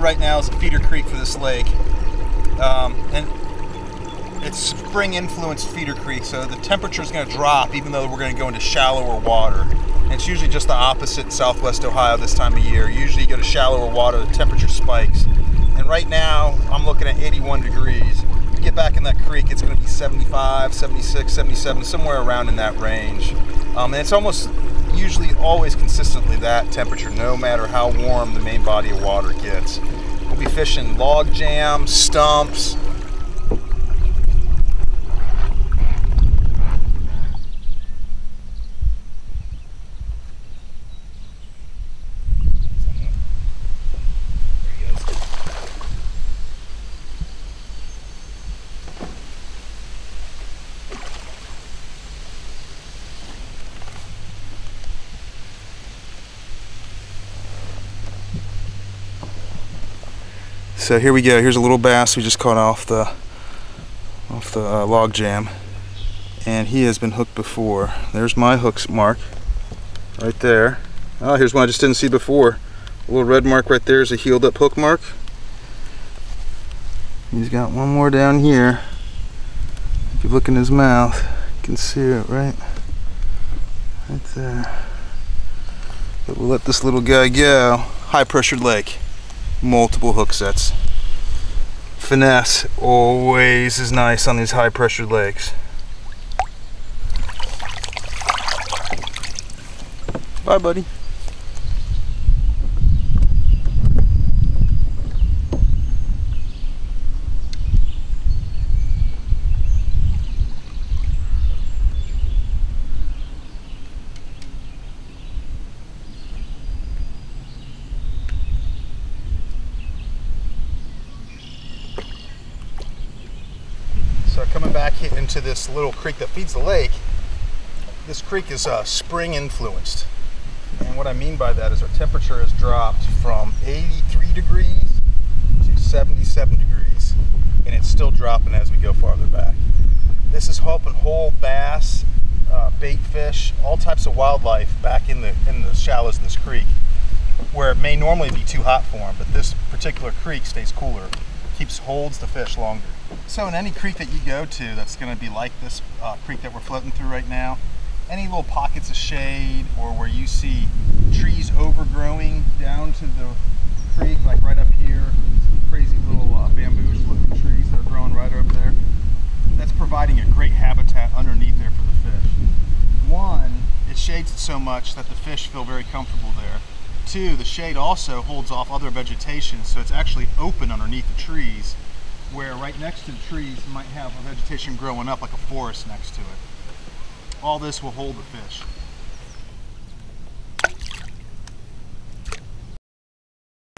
right now is a feeder creek for this lake. And it's spring influenced feeder creek, so the temperature is going to drop even though we're going to go into shallower water. And it's usually just the opposite in Southwest Ohio this time of year. Usually you go to shallower water, the temperature spikes. And right now I'm looking at 81 degrees. You get back in that creek, it's going to be 75, 76, 77, somewhere around in that range. And it's almost usually always consistently that temperature, no matter how warm the main body of water gets. We'll be fishing log jams, stumps. So here we go. Here's a little bass we just caught off the log jam, and he has been hooked before. There's my hook mark right there. Oh, here's one I just didn't see before. A little red mark right there is a healed up hook mark. He's got one more down here. If you look in his mouth, you can see it right there. But we'll let this little guy go. High pressured lake. Multiple hook sets. Finesse always is nice on these high pressured lakes. Bye, buddy. So coming back into this little creek that feeds the lake, this creek is spring influenced. And what I mean by that is our temperature has dropped from 83 degrees to 77 degrees. And it's still dropping as we go farther back. This is helping hold bass, bait fish, all types of wildlife back in the shallows of this creek, where it may normally be too hot for them, but this particular creek stays cooler, holds the fish longer. So in any creek that you go to that's going to be like this creek that we're floating through right now, any little pockets of shade or where you see trees overgrowing down to the creek, like right up here, some crazy little bamboo looking trees that are growing right over there, that's providing a great habitat underneath there for the fish. One, it shades it so much that the fish feel very comfortable there. Two, the shade also holds off other vegetation, so it's actually open underneath the trees, where right next to the trees you might have a vegetation growing up like a forest next to it. All this will hold the fish.